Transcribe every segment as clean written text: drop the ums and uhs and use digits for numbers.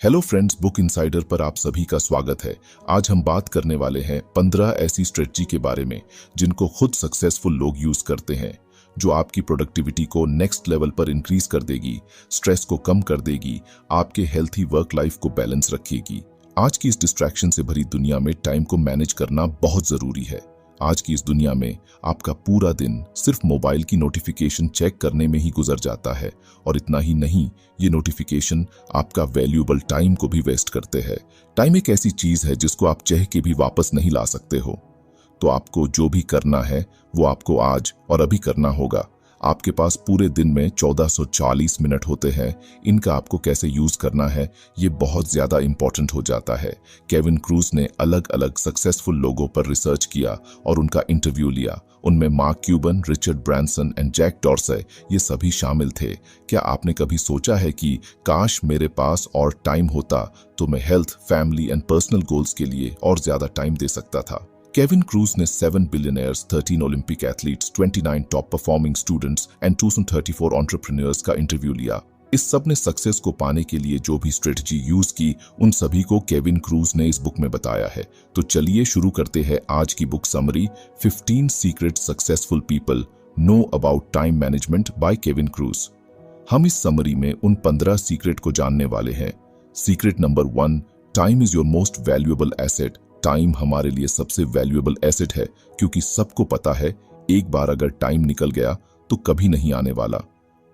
Hello friends, book insider पर आप सभी का स्वागत है। आज हम बात करने वाले हैं 15 ऐसी स्ट्रेटजी के बारे में जिनको खुद सक्सेसफुल लोग यूज करते हैं, जो आपकी प्रोडक्टिविटी को नेक्स्ट लेवल पर इंक्रीज कर देगी, स्ट्रेस को कम कर देगी, आपके हेल्थी वर्क लाइफ को बैलेंस रखेगी। आज की इस डिस्ट्रैक्शन से भरी दुनिया में टाइम को मैनेज करना बहुत जरूरी है। आज की इस दुनिया में आपका पूरा दिन सिर्फ मोबाइल की नोटिफिकेशन चेक करने में ही गुजर जाता है, और इतना ही नहीं, ये नोटिफिकेशन आपका वैल्यूएबल टाइम को भी वेस्ट करते हैं। टाइम एक ऐसी चीज है जिसको आप चाह के भी वापस नहीं ला सकते हो। तो आपको जो भी करना है वो आपको आज और अभी करना होगा। आपके पास पूरे दिन में 1440 मिनट होते हैं। इनका आपको कैसे यूज करना है ये बहुत ज्यादा इंपॉर्टेंट हो जाता है। केविन क्रूज ने अलग अलग सक्सेसफुल लोगों पर रिसर्च किया और उनका इंटरव्यू लिया। उनमें Mark Cuban, Richard Branson and Jack Dorsey ये सभी शामिल थे। क्या आपने कभी सोचा है कि काश मेरे पास और टाइम होता तो मैं health, family and personal goals के लिए और ज्यादा टाइम दे सकता था? केविन क्रूज ने 7 billionaires, 13 Olympic athletes, 29 top performing students and 234 entrepreneurs का इंटरव्यू लिया। इस सब ने सक्सेस को पाने के लिए जो भी स्ट्रेटजी यूज की, उन सभी को केविन क्रूज ने इस बुक में बताया है। तो चलिए शुरू करते हैं आज की book summary, 15 secret successful people know about time management by Kevin cruise. हम इस समरी में उन 15 सीक्रेट को जानने वाले हैं। Secret number 1, time is your most valuable asset. Time हमारे लिए सबसे वैल्यूएबल एसेट है, क्योंकि सबको पता है एक बार अगर टाइम निकल गया तो कभी नहीं आने वाला।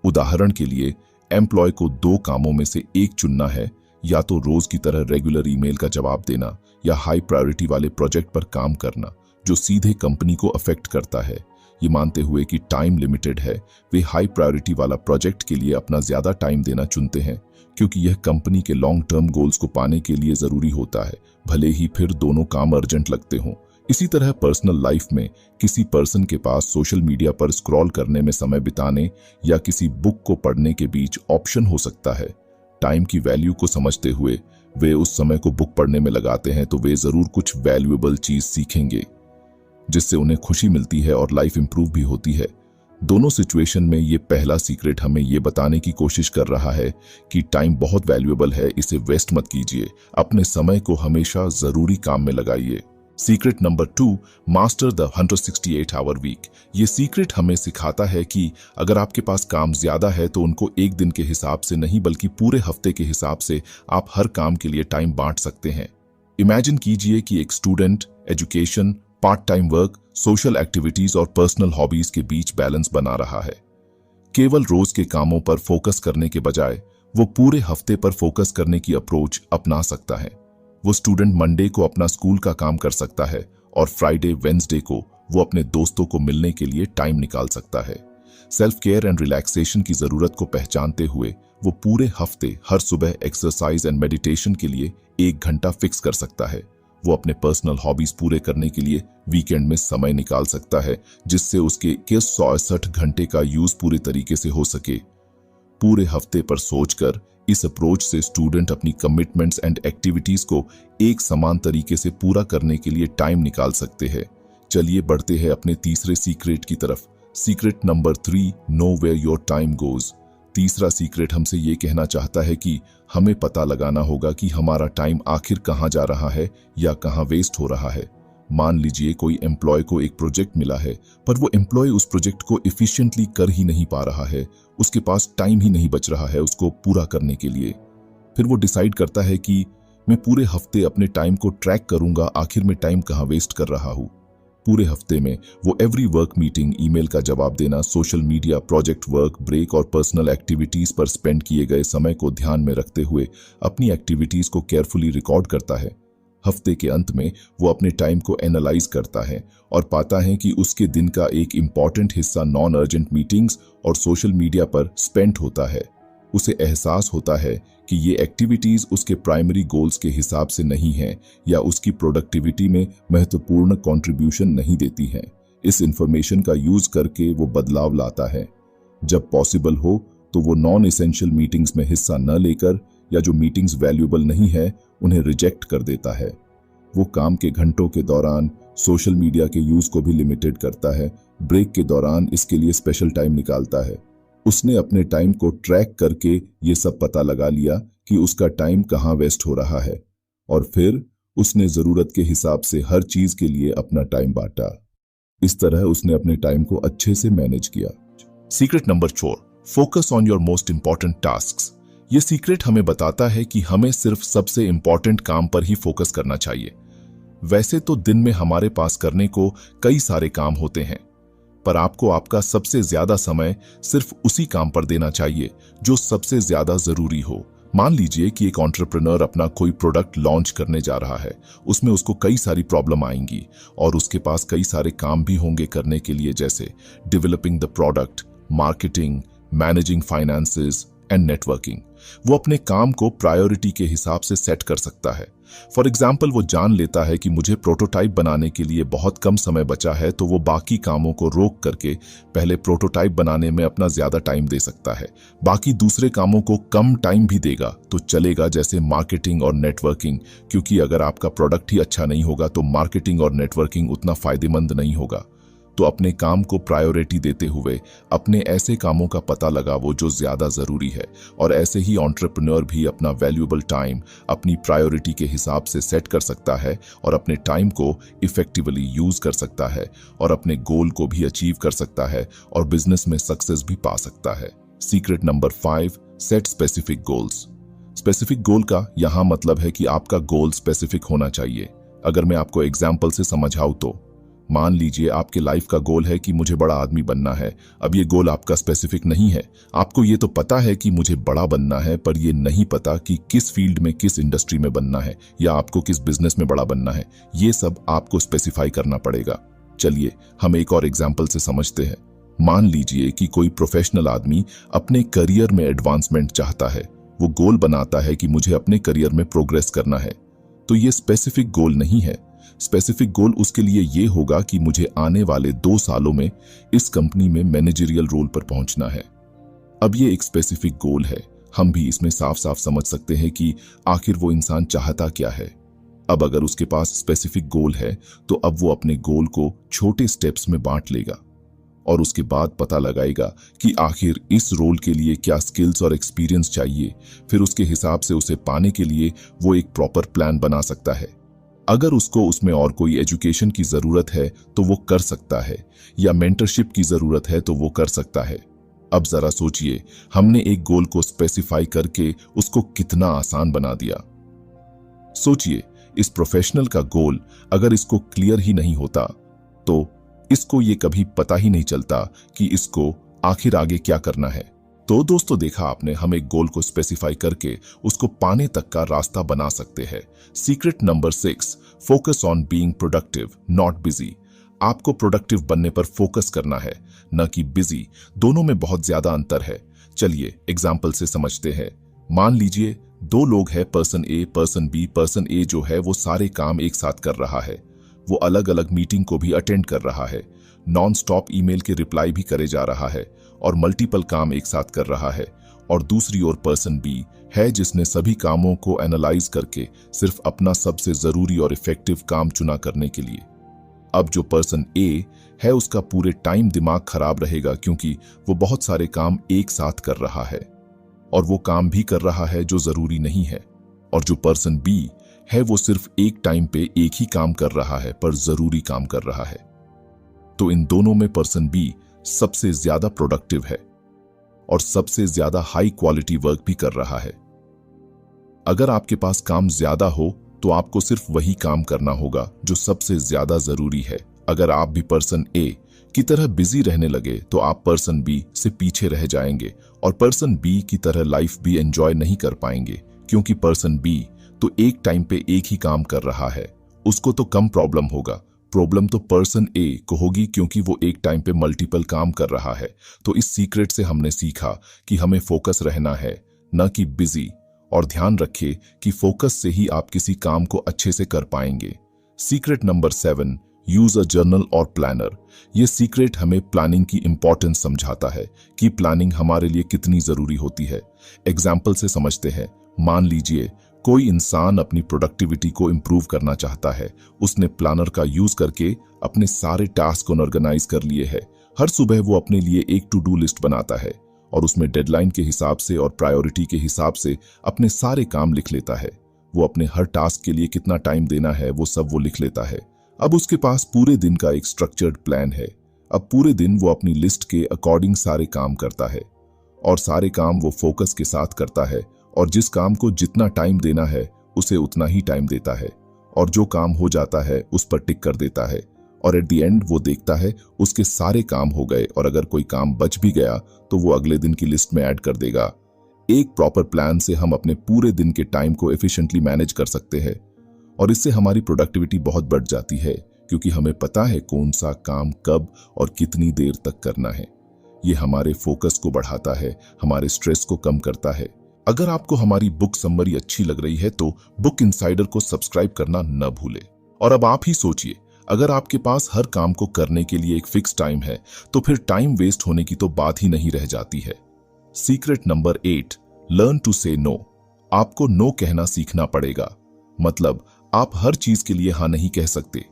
उदाहरण के लिए, एम्प्लॉय को 2 कामों में से एक चुनना है, या तो रोज की तरह रेगुलर ईमेल का जवाब देना या हाई प्रायोरिटी वाले प्रोजेक्ट पर काम करना जो सीधे कंपनी को अफेक्ट करता है। ये मानते हुए कि टाइम लिमिटेड है, वे हाई प्रायोरिटी वाला प्रोजेक्ट के लिए अपना ज्यादा टाइम देना चुनते हैं, क्योंकि यह कंपनी के लॉन्ग टर्म गोल्स को पाने के लिए जरूरी होता है, भले ही फिर दोनों काम अर्जेंट लगते हों। इसी तरह पर्सनल लाइफ में किसी पर्सन के पास सोशल मीडिया पर स्क्रॉल करने में समय बिताने या किसी बुक को पढ़ने के बीच ऑप्शन हो सकता है। टाइम की वैल्यू को समझते हुए वे उस समय को बुक पढ़ने में लगाते हैं, तो वे जरूर कुछ वैल्यूएबल चीज सीखेंगे जिससे उन्हें खुशी मिलती है और लाइफ इंप्रूव भी होती है। दोनों सिचुएशन में ये पहला सीक्रेट हमें ये बताने की कोशिश कर रहा है कि टाइम बहुत वैल्यूएबल है, इसे वेस्ट मत कीजिए। अपने समय को हमेशा जरूरी काम में लगाइए। Secret number 2, master the 168 hour week. ये सीक्रेट हमें सिखाता है कि अगर आपके पास काम ज्यादा है तो उनको एक दिन के हिसाब से नहीं, बल्कि पूरे हफ्ते के हिसाब से आप हर काम के लिए टाइम बांट सकते हैं। इमेजिन कीजिए कि एक student education, part time work, social activities और पर्सनल हॉबीज के बीच बैलेंस बना रहा है। केवल रोज के कामों पर फोकस करने के बजाय वो पूरे हफ्ते पर फोकस करने की अप्रोच अपना सकता है। वो स्टूडेंट मंडे को अपना स्कूल का काम कर सकता है और फ्राइडे, वेंसडे को वो अपने दोस्तों को मिलने के लिए टाइम निकाल सकता है। सेल्फ केयर एंड रिलैक्सेशन की जरूरत को पहचानते हुए वो पूरे हफ्ते हर सुबह एक्सरसाइज एंड मेडिटेशन के लिए 1 घंटा फिक्स कर सकता है। वो अपने पर्सनल हॉबीज पूरे करने के लिए वीकेंड में समय निकाल सकता है, जिससे उसके 160 घंटे का यूज पूरे तरीके से हो सके। पूरे हफ्ते पर सोचकर इस अप्रोच से स्टूडेंट अपनी कमिटमेंट्स एंड एक्टिविटीज को एक समान तरीके से पूरा करने के लिए टाइम निकाल सकते हैं। चलिए बढ़ते हैं अपने तीसरे सीक्रेट की तरफ। Secret number 3, know where your time goes. तीसरा सीक्रेट हमसे ये कहना चाहता है कि हमें पता लगाना होगा कि हमारा टाइम आखिर कहाँ जा रहा है या कहाँ वेस्ट हो रहा है। मान लीजिए कोई एम्प्लॉय को एक प्रोजेक्ट मिला है, पर वो एम्प्लॉय उस प्रोजेक्ट को एफिशिएंटली कर ही नहीं पा रहा है, उसके पास टाइम ही नहीं बच रहा है उसको पूरा करने के लिए। फिर वो डिसाइड करता है कि मैं पूरे हफ्ते अपने टाइम को ट्रैक करूंगा, आखिर में टाइम कहाँ वेस्ट कर रहा हूँ। पूरे हफ्ते में वो एवरी वर्क मीटिंग, ईमेल का जवाब देना, social media, project work, break और पर्सनल एक्टिविटीज पर स्पेंड किए गए समय को ध्यान में रखते हुए अपनी एक्टिविटीज को केयरफुली रिकॉर्ड करता है। हफ्ते के अंत में वो अपने टाइम को एनालाइज करता है और पाता है कि उसके दिन का एक इम्पॉर्टेंट हिस्सा नॉन अर्जेंट मीटिंग्स और सोशल मीडिया पर स्पेंड होता है। उसे एहसास होता है कि ये एक्टिविटीज उसके प्राइमरी गोल्स के हिसाब से नहीं हैं या उसकी प्रोडक्टिविटी में महत्वपूर्ण कंट्रीब्यूशन नहीं देती हैं। इस इंफॉर्मेशन का यूज करके वो बदलाव लाता है। जब पॉसिबल हो तो वो नॉन एसेंशियल मीटिंग्स में हिस्सा न लेकर या जो मीटिंग्स वैल्यूएबल नहीं है उन्हें रिजेक्ट कर देता है। वो काम के घंटों के दौरान सोशल मीडिया के यूज को भी लिमिटेड करता है। ब्रेक के दौरान इसके लिए स्पेशल टाइम निकालता है। उसने अपने टाइम को ट्रैक करके ये सब पता लगा लिया कि उसका टाइम कहाँ वेस्ट हो रहा है, और फिर उसने जरूरत के हिसाब से हर चीज के लिए अपना टाइम बांटा। इस तरह उसने अपने टाइम को अच्छे से मैनेज किया। Secret number 4, focus on your most important tasks. ये सीक्रेट हमें बताता है कि हमें सिर्फ सबसे इंपॉर्टेंट काम पर ही फोकस करना चाहिए। वैसे तो दिन में हमारे पास करने को कई सारे काम होते हैं, पर आपको आपका सबसे ज्यादा समय सिर्फ उसी काम पर देना चाहिए जो सबसे ज्यादा जरूरी हो। मान लीजिए कि एक एंटरप्रेन्योर अपना कोई प्रोडक्ट लॉन्च करने जा रहा है। उसमें उसको कई सारी प्रॉब्लम आएंगी और उसके पास कई सारे काम भी होंगे करने के लिए, जैसे developing the product, marketing, managing finances and networking. वो अपने काम को प्रायोरिटी के हिसाब से सेट कर सकता है। फॉर एग्जाम्पल, वो जान लेता है कि मुझे प्रोटोटाइप बनाने के लिए बहुत कम समय बचा है, तो वो बाकी कामों को रोक करके पहले प्रोटोटाइप बनाने में अपना ज्यादा टाइम दे सकता है। बाकी दूसरे कामों को कम टाइम भी देगा तो चलेगा, जैसे मार्केटिंग और नेटवर्किंग, क्योंकि अगर आपका प्रोडक्ट ही अच्छा नहीं होगा तो मार्केटिंग और नेटवर्किंग उतना फायदेमंद नहीं होगा। तो अपने काम को प्रायोरिटी देते हुए अपने ऐसे कामों का पता लगाओ जो ज्यादा जरूरी है, और ऐसे ही एंटरप्रेन्योर भी अपना वैल्यूएबल टाइम अपनी प्रायोरिटी के हिसाब से सेट कर सकता है और अपने टाइम को इफेक्टिवली यूज कर सकता है और अपने गोल को भी अचीव कर सकता है और बिजनेस में सक्सेस भी पा सकता है। Secret number 5, set specific goals. Specific goal का यहां मतलब है कि आपका गोल स्पेसिफिक होना चाहिए। अगर मैं आपको एग्जाम्पल से समझाऊं तो मान लीजिए आपके लाइफ का गोल है कि मुझे बड़ा आदमी बनना है। अब ये गोल आपका स्पेसिफिक नहीं है। आपको ये तो पता है कि मुझे बड़ा बनना है, पर ये नहीं पता कि किस फील्ड में, किस इंडस्ट्री में बनना है, या आपको किस बिजनेस में बड़ा बनना है। ये सब आपको स्पेसिफाई करना पड़ेगा। चलिए हम एक और एग्जाम्पल से समझते हैं। मान लीजिए कि कोई प्रोफेशनल आदमी अपने करियर में एडवांसमेंट चाहता है। वो गोल बनाता है कि मुझे अपने करियर में प्रोग्रेस करना है। तो ये स्पेसिफिक गोल नहीं है। स्पेसिफिक गोल उसके लिए ये होगा कि मुझे आने वाले 2 सालों में इस कंपनी में मैनेजरियल रोल पर पहुंचना है। अब ये एक स्पेसिफिक गोल है। हम भी इसमें साफ साफ समझ सकते हैं कि आखिर वो इंसान चाहता क्या है। अब अगर उसके पास स्पेसिफिक गोल है तो अब वो अपने गोल को छोटे स्टेप्स में बांट लेगा और उसके बाद पता लगाएगा कि आखिर इस रोल के लिए क्या स्किल्स और एक्सपीरियंस चाहिए। फिर उसके हिसाब से उसे पाने के लिए वो एक प्रॉपर प्लान बना सकता है। अगर उसको उसमें और कोई एजुकेशन की जरूरत है तो वो कर सकता है, या मेंटरशिप की जरूरत है तो वो कर सकता है। अब जरा सोचिए, हमने एक गोल को स्पेसिफाई करके उसको कितना आसान बना दिया। सोचिए, इस प्रोफेशनल का गोल अगर इसको क्लियर ही नहीं होता तो इसको ये कभी पता ही नहीं चलता कि इसको आखिर आगे क्या करना है। तो दोस्तों, देखा आपने, हम एक गोल को स्पेसिफाई करके उसको पाने तक का रास्ता बना सकते हैं। Secret number 6, focus on being productive not busy. आपको प्रोडक्टिव बनने पर फोकस करना है, न कि बिजी। दोनों में बहुत ज्यादा अंतर है। चलिए एग्जाम्पल से समझते हैं। मान लीजिए 2 लोग हैं, पर्सन ए, पर्सन बी। पर्सन ए जो है वो सारे काम एक साथ कर रहा है। वो अलग अलग मीटिंग को भी अटेंड कर रहा है, नॉन स्टॉप ईमेल के रिप्लाई भी करे जा रहा है और मल्टीपल काम एक साथ कर रहा है। और दूसरी ओर पर्सन बी है जिसने सभी कामों को एनालाइज करके सिर्फ अपना सबसे जरूरी और इफेक्टिव काम चुना करने के लिए। अब जो पर्सन ए है उसका पूरे टाइम दिमाग खराब रहेगा, क्योंकि वो बहुत सारे काम एक साथ कर रहा है और वो काम भी कर रहा है जो जरूरी नहीं है। और जो पर्सन बी है वो सिर्फ एक टाइम पे एक ही काम कर रहा है पर जरूरी काम कर रहा है। तो इन दोनों में पर्सन बी सबसे ज्यादा प्रोडक्टिव है और सबसे ज्यादा हाई क्वालिटी वर्क भी कर रहा है। अगर आपके पास काम ज्यादा हो तो आपको सिर्फ वही काम करना होगा जो सबसे ज्यादा जरूरी है। अगर आप भी पर्सन ए की तरह बिजी रहने लगे तो आप पर्सन बी से पीछे रह जाएंगे और पर्सन बी की तरह लाइफ भी एंजॉय नहीं कर पाएंगे, क्योंकि पर्सन बी तो एक टाइम पे एक ही काम कर रहा है। उसको तो कम प्रॉब्लम होगा, प्रॉब्लम तो पर्सन ए को होगी, क्योंकि वो एक टाइम पे मल्टीपल काम कर रहा है। तो इस सीक्रेट से हमने सीखा कि हमें फोकस रहना है, न कि बिजी। और ध्यान रखिए कि फोकस से ही आप किसी काम को अच्छे से कर पाएंगे। Secret number 7, use a journal और प्लानर। ये सीक्रेट हमें प्लानिंग की इंपॉर्टेंस समझाता है कि प्लानिंग हमारे लिए कितनी जरूरी होती है। एग्जाम्पल से समझते हैं। मान लीजिए कोई इंसान अपनी प्रोडक्टिविटी को इंप्रूव करना चाहता है। उसने प्लानर का यूज करके अपने सारे टास्क को ऑर्गेनाइज कर लिए है। हर सुबह वो अपने लिए एक टू डू लिस्ट बनाता है और उसमें डेडलाइन के हिसाब से और प्रायोरिटी के हिसाब से अपने सारे काम लिख लेता है। वो अपने हर टास्क के लिए कितना टाइम देना है वो सब वो लिख लेता है। अब उसके पास पूरे दिन का एक स्ट्रक्चर्ड प्लान है। अब पूरे दिन वो अपनी लिस्ट के अकॉर्डिंग सारे काम करता है और सारे काम वो फोकस के साथ करता है और जिस काम को जितना टाइम देना है उसे उतना ही टाइम देता है और जो काम हो जाता है उस पर टिक कर देता है और एट द एंड वो देखता है उसके सारे काम हो गए और अगर कोई काम बच भी गया तो वो अगले दिन की लिस्ट में ऐड कर देगा। एक प्रॉपर प्लान से हम अपने पूरे दिन के टाइम को एफिशिएंटली मैनेज कर सकते हैं और इससे हमारी प्रोडक्टिविटी बहुत बढ़ जाती है क्योंकि हमें पता है कौन सा काम कब और कितनी देर तक करना है। ये हमारे फोकस को बढ़ाता है, हमारे स्ट्रेस को कम करता है। अगर आपको हमारी बुक समरी अच्छी लग रही है तो बुक इनसाइडर को सब्सक्राइब करना न भूले। और अब आप ही सोचिए, अगर आपके पास हर काम को करने के लिए एक फिक्स टाइम है तो फिर टाइम वेस्ट होने की तो बात ही नहीं रह जाती है। सीक्रेट नंबर 8, लर्न टू से नो। आपको नो कहना सीखना पड़ेगा। मतलब आप हर चीज के लिए हाँ नहीं कह सकते।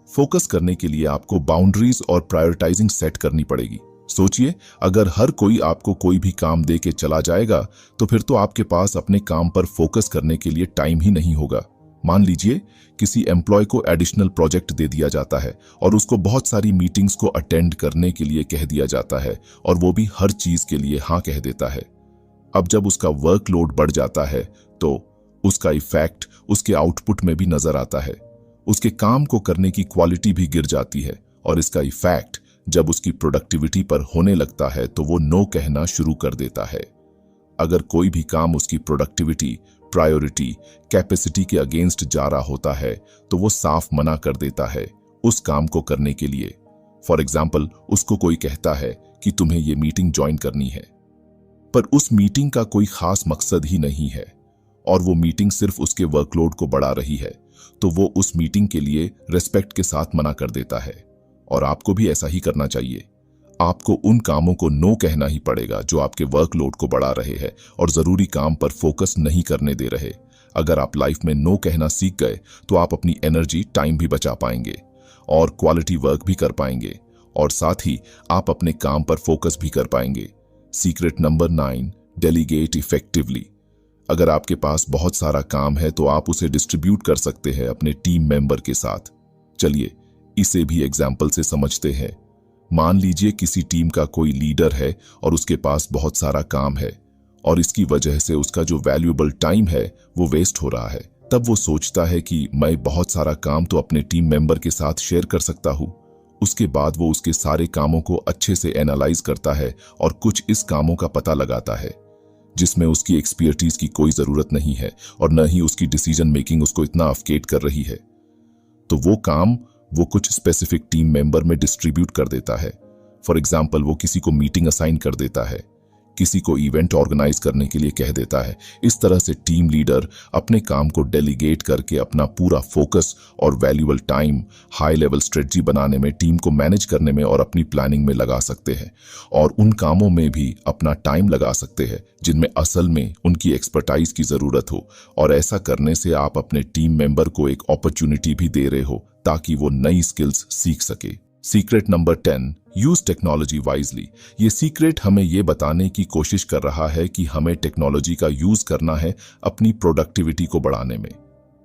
फोकस करने के लिए आपको बाउंड्रीज और प्रायोरिटाइजिंग सेट करनी पड़ेगी। सोचिए, अगर हर कोई आपको कोई भी काम दे के चला जाएगा तो फिर तो आपके पास अपने काम पर फोकस करने के लिए टाइम ही नहीं होगा। मान लीजिए किसी एम्प्लॉय को एडिशनल प्रोजेक्ट दे दिया जाता है और उसको बहुत सारी मीटिंग्स को अटेंड करने के लिए कह दिया जाता है और वो भी हर चीज के लिए हाँ कह देता है। अब जब उसका वर्कलोड बढ़ जाता है तो उसका इफेक्ट उसके आउटपुट में भी नजर आता है। उसके काम को करने की क्वालिटी भी गिर जाती है और इसका इफेक्ट जब उसकी प्रोडक्टिविटी पर होने लगता है तो वो नो कहना शुरू कर देता है। अगर कोई भी काम उसकी प्रोडक्टिविटी, प्रायोरिटी, कैपेसिटी के अगेंस्ट जा रहा होता है तो वो साफ मना कर देता है उस काम को करने के लिए। फॉर एग्जाम्पल, उसको कोई कहता है कि तुम्हें ये मीटिंग ज्वाइन करनी है, पर उस मीटिंग का कोई खास मकसद ही नहीं है और वो मीटिंग सिर्फ उसके वर्कलोड को बढ़ा रही है, तो वो उस मीटिंग के लिए रेस्पेक्ट के साथ मना कर देता है। और आपको भी ऐसा ही करना चाहिए। आपको उन कामों को नो कहना ही पड़ेगा जो आपके वर्कलोड को बढ़ा रहे हैं और जरूरी काम पर फोकस नहीं करने दे रहे। अगर आप लाइफ में नो कहना सीख गए तो आप अपनी एनर्जी, टाइम भी बचा पाएंगे और क्वालिटी वर्क भी कर पाएंगे और साथ ही आप अपने काम पर फोकस भी कर पाएंगे। Secret number 9, delegate effectively. अगर आपके पास बहुत सारा काम है तो आप उसे डिस्ट्रीब्यूट कर सकते हैं अपने टीम मेंबर के साथ। चलिए इसे भी एग्जाम्पल से समझते हैं। मान लीजिए किसी टीम का कोई लीडर है और उसके पास बहुत सारा काम है और इसकी वजह से उसका जो वैल्यूएबल टाइम है वो वेस्ट हो रहा है। तब वो सोचता है कि मैं बहुत सारा काम तो अपने टीम मेंबर के साथ शेयर कर सकता हूँ। उसके बाद वो उसके सारे कामों को अच्छे से एनालाइज करता है और कुछ इस कामों का पता लगाता है जिसमें उसकी एक्सपर्टीज की कोई जरूरत नहीं है और न ही उसकी डिसीजन मेकिंग उसको इतना अफकेट कर रही है। तो वो काम वो कुछ स्पेसिफिक टीम मेंबर में डिस्ट्रीब्यूट कर देता है। फॉर एग्जाम्पल, वो किसी को मीटिंग असाइन कर देता है, किसी को इवेंट ऑर्गेनाइज करने के लिए कह देता है। इस तरह से टीम लीडर अपने काम को डेलीगेट करके अपना पूरा फोकस और valuable time high level strategy बनाने में, टीम को मैनेज करने में और अपनी प्लानिंग में लगा सकते हैं और उन कामों में भी अपना टाइम लगा सकते हैं जिनमें असल में उनकी एक्सपर्टाइज की जरूरत हो। और ऐसा करने से आप अपने टीम मेंबर को एक अपॉर्चुनिटी भी दे रहे हो ताकि वो नई स्किल्स सीख सके। Secret number 10, use technology wisely. ये सीक्रेट हमें ये बताने की कोशिश कर रहा है कि हमें टेक्नोलॉजी का यूज करना है अपनी प्रोडक्टिविटी को बढ़ाने में,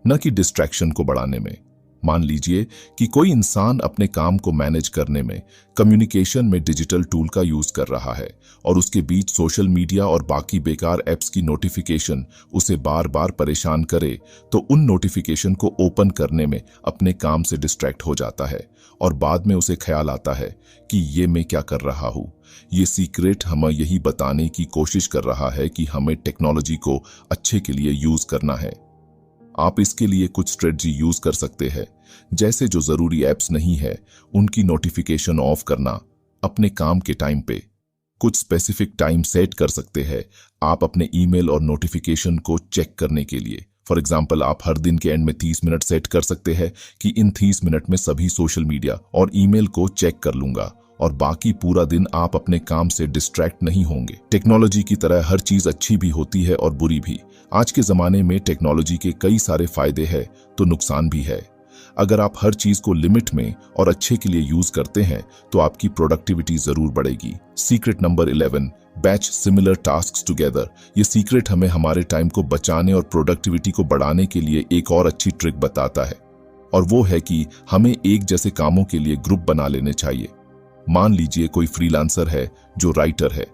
न कि डिस्ट्रैक्शन को बढ़ाने में। मान लीजिए कि कोई इंसान अपने काम को मैनेज करने में, कम्युनिकेशन में डिजिटल टूल का यूज कर रहा है और उसके बीच सोशल मीडिया और बाकी बेकार एप्स की नोटिफिकेशन उसे बार बार परेशान करे, तो उन नोटिफिकेशन को ओपन करने में अपने काम से डिस्ट्रैक्ट हो जाता है और बाद में उसे ख्याल आता है कि ये मैं क्या कर रहा हूँ। ये सीक्रेट हमें यही बताने की कोशिश कर रहा है कि हमें टेक्नोलॉजी को अच्छे के लिए यूज करना है। आप इसके लिए कुछ स्ट्रेटजी यूज कर सकते हैं, जैसे जो जरूरी एप्स नहीं है उनकी नोटिफिकेशन ऑफ करना, अपने काम के टाइम पे कुछ स्पेसिफिक टाइम सेट कर सकते हैं आप अपने ईमेल और नोटिफिकेशन को चेक करने के लिए। फॉर एग्जाम्पल, आप हर दिन के एंड में 30 मिनट सेट कर सकते हैं कि इन 30 मिनट में सभी सोशल मीडिया और ईमेल को चेक कर लूंगा और बाकी पूरा दिन आप अपने काम से डिस्ट्रैक्ट नहीं होंगे। टेक्नोलॉजी की तरह हर चीज अच्छी भी होती है और बुरी भी। आज के जमाने में टेक्नोलॉजी के कई सारे फायदे हैं तो नुकसान भी है। अगर आप हर चीज को लिमिट में और अच्छे के लिए यूज करते हैं तो आपकी प्रोडक्टिविटी जरूर बढ़ेगी। Secret number 11, batch similar tasks together. ये सीक्रेट हमें हमारे टाइम को बचाने और प्रोडक्टिविटी को बढ़ाने के लिए एक और अच्छी ट्रिक बताता है, और वो है कि हमें एक जैसे कामों के लिए ग्रुप बना लेने चाहिए। मान लीजिए कोई फ्रीलांसर है जो राइटर है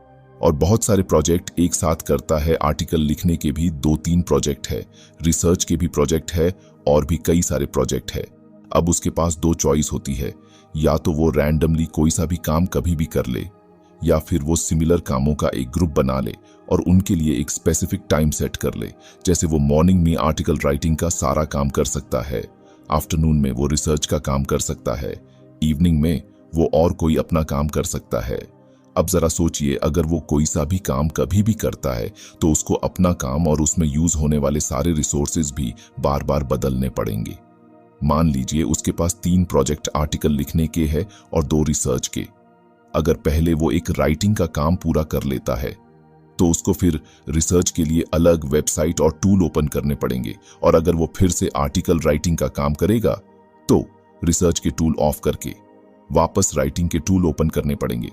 और बहुत सारे प्रोजेक्ट एक साथ करता है। आर्टिकल लिखने के भी 2-3 प्रोजेक्ट है, रिसर्च के भी प्रोजेक्ट है और भी कई सारे प्रोजेक्ट है। अब उसके पास 2 चॉइस होती है, या तो वो रैंडमली कोई सा भी काम कभी भी कर ले, या फिर वो सिमिलर कामों का एक ग्रुप बना ले और उनके लिए एक स्पेसिफिक टाइम सेट कर ले। जैसे वो मॉर्निंग में आर्टिकल राइटिंग का सारा काम कर सकता है, आफ्टरनून में वो रिसर्च का काम कर सकता है, इवनिंग में वो और कोई अपना काम कर सकता है। अब जरा सोचिए, अगर वो कोई सा भी काम कभी भी करता है तो उसको अपना काम और उसमें यूज होने वाले सारे रिसोर्सेज भी बार बार बदलने पड़ेंगे। मान लीजिए उसके पास 3 प्रोजेक्ट आर्टिकल लिखने के हैं और 2 रिसर्च के। अगर पहले वो एक राइटिंग का काम पूरा कर लेता है तो उसको फिर रिसर्च के लिए अलग वेबसाइट और टूल ओपन करने पड़ेंगे, और अगर वो फिर से आर्टिकल राइटिंग का काम करेगा तो रिसर्च के टूल ऑफ करके वापस राइटिंग के टूल ओपन करने पड़ेंगे।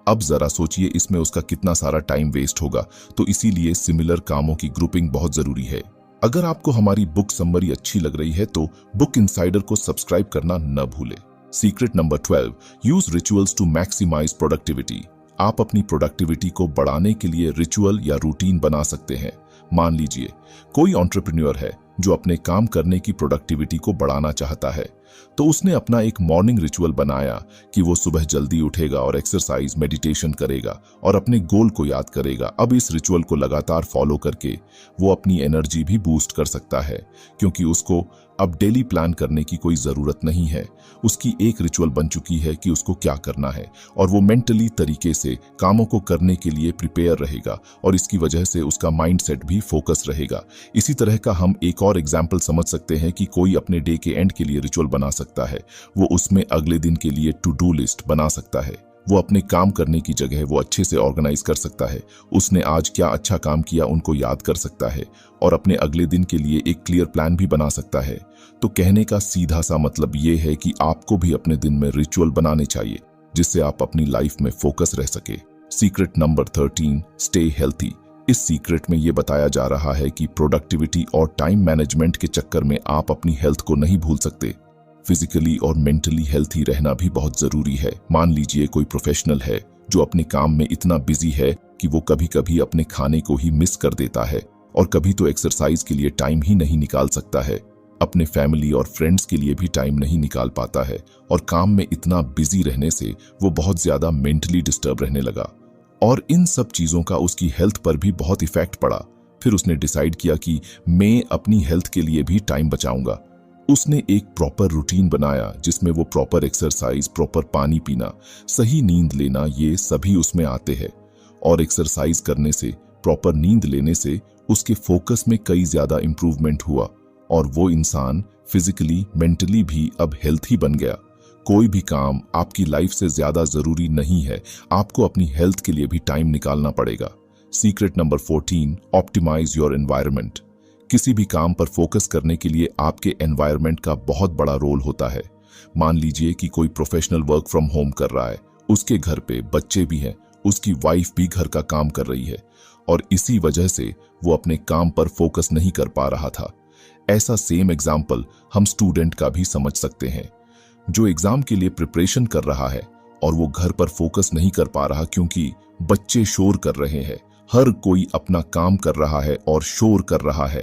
अब जरा सोचिए इसमें उसका कितना सारा टाइम वेस्ट होगा। तो इसीलिए सिमिलर कामों की ग्रुपिंग बहुत जरूरी है। अगर आपको हमारी बुक समरी अच्छी लग रही है तो बुक इनसाइडर को सब्सक्राइब करना न भूलें। Secret number 12, use rituals to maximise productivity. आप अपनी प्रोडक्टिविटी को बढ़ाने के लिए रिचुअल या रूटीन बना सकते हैं। मान लीजिए कोई एंटरप्रेन्योर है जो अपने काम करने की प्रोडक्टिविटी को बढ़ाना चाहता है, तो उसने अपना एक मॉर्निंग रिचुअल बनाया कि वो सुबह जल्दी उठेगा और एक्सरसाइज, मेडिटेशन करेगा और अपने गोल को याद करेगा। अब इस रिचुअल को लगातार फॉलो करके वो अपनी एनर्जी भी बूस्ट कर सकता है, क्योंकि उसको अब डेली प्लान करने की कोई जरूरत नहीं है। उसकी एक रिचुअल बन चुकी है कि उसको क्या करना है, और वो मेंटली तरीके से कामों को करने के लिए प्रिपेयर रहेगा और इसकी वजह से उसका माइंडसेट भी फोकस रहेगा। इसी तरह का हम एक और एग्जाम्पल समझ सकते हैं कि कोई अपने डे के एंड के लिए रिचुअल बना सकता है। वो उसमें अगले दिन के लिए टू डू लिस्ट बना सकता है। वो अपने काम करने की जगह वो अच्छे से ऑर्गेनाइज कर सकता है। उसने आज क्या अच्छा काम किया उनको याद कर सकता है और अपने अगले दिन के लिए एक क्लियर प्लान भी बना सकता है। तो कहने का सीधा सा मतलब ये है कि आपको भी अपने दिन में रिचुअल बनाने चाहिए जिससे आप अपनी लाइफ में फोकस रह सके। Secret number 13, stay healthy. इस सीक्रेट में ये बताया जा रहा है कि प्रोडक्टिविटी और टाइम मैनेजमेंट के चक्कर में आप अपनी हेल्थ को नहीं भूल सकते। फिजिकली और मेंटली हेल्थी रहना भी बहुत जरूरी है। मान लीजिए कोई प्रोफेशनल है जो अपने काम में इतना बिजी है कि वो कभी कभी अपने खाने को ही मिस कर देता है और कभी तो एक्सरसाइज के लिए टाइम ही नहीं निकाल सकता है। अपने फैमिली और फ्रेंड्स के लिए भी टाइम नहीं निकाल पाता है और काम में इतना बिजी रहने से वो बहुत ज्यादा मेंटली डिस्टर्ब रहने लगा और इन सब चीजों का उसकी हेल्थ पर भी बहुत इफेक्ट पड़ा। फिर उसने डिसाइड किया कि मैं अपनी हेल्थ के लिए भी टाइम बचाऊंगा। उसने एक प्रॉपर रूटीन बनाया जिसमें वो प्रॉपर एक्सरसाइज, प्रॉपर पानी पीना, सही नींद लेना, ये सभी उसमें आते हैं। और एक्सरसाइज करने से, प्रॉपर नींद लेने से उसके फोकस में कई ज्यादा इंप्रूवमेंट हुआ और वो इंसान फिजिकली, मेंटली भी अब हेल्थी बन गया। कोई भी काम आपकी लाइफ से ज्यादा जरूरी नहीं है, आपको अपनी हेल्थ के लिए भी टाइम निकालना पड़ेगा। Secret number 14, optimise your environment. किसी भी काम पर फोकस करने के लिए आपके एनवायरनमेंट का बहुत बड़ा रोल होता है। मान लीजिए कि कोई प्रोफेशनल वर्क फ्रॉम होम कर रहा है, उसके घर पे बच्चे भी हैं, उसकी वाइफ भी घर का काम कर रही है और इसी वजह से वो अपने काम पर फोकस नहीं कर पा रहा था। ऐसा सेम एग्जाम्पल हम स्टूडेंट का भी समझ सकते हैं जो एग्जाम के लिए प्रिपरेशन कर रहा है और वो घर पर फोकस नहीं कर पा रहा क्योंकि बच्चे शोर कर रहे हैं, हर कोई अपना काम कर रहा है और शोर कर रहा है,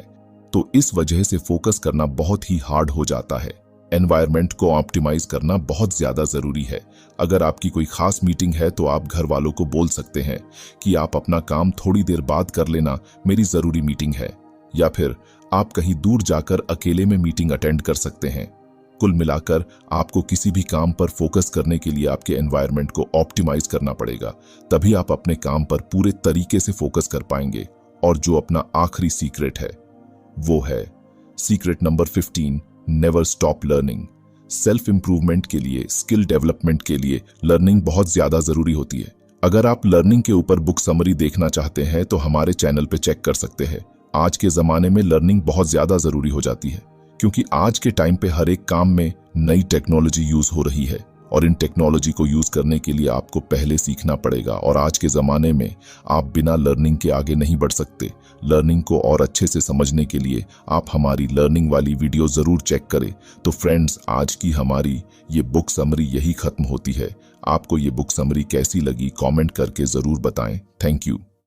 तो इस वजह से फोकस करना बहुत ही हार्ड हो जाता है। एनवायरनमेंट को ऑप्टिमाइज करना बहुत ज्यादा जरूरी है। अगर आपकी कोई खास मीटिंग है तो आप घर वालों को बोल सकते हैं कि आप अपना काम थोड़ी देर बाद कर लेना, मेरी जरूरी मीटिंग है, या फिर आप कहीं दूर जाकर अकेले में मीटिंग अटेंड कर सकते हैं। कुल मिलाकर आपको किसी भी काम पर फोकस करने के लिए आपके एनवायरनमेंट को ऑप्टिमाइज करना पड़ेगा, तभी आप अपने काम पर पूरे तरीके से फोकस कर पाएंगे। और जो अपना आखिरी सीक्रेट है वो है secret number 15, never stop learning. Self improvement के लिए, स्किल डेवलपमेंट के लिए लर्निंग बहुत ज्यादा जरूरी होती है। अगर आप लर्निंग के ऊपर बुक समरी देखना चाहते हैं तो हमारे चैनल पे चेक कर सकते हैं। आज के जमाने में लर्निंग बहुत ज्यादा जरूरी हो जाती है क्योंकि आज के टाइम पे हर एक काम में नई टेक्नोलॉजी यूज हो रही है और इन टेक्नोलॉजी को यूज करने के लिए आपको पहले सीखना पड़ेगा। और आज के ज़माने में आप बिना लर्निंग के आगे नहीं बढ़ सकते। लर्निंग को और अच्छे से समझने के लिए आप हमारी लर्निंग वाली वीडियो ज़रूर चेक करें। तो फ्रेंड्स, आज की हमारी ये बुक समरी यही खत्म होती है। आपको ये बुक समरी कैसी लगी कमेंट करके ज़रूर बताएं। Thank you.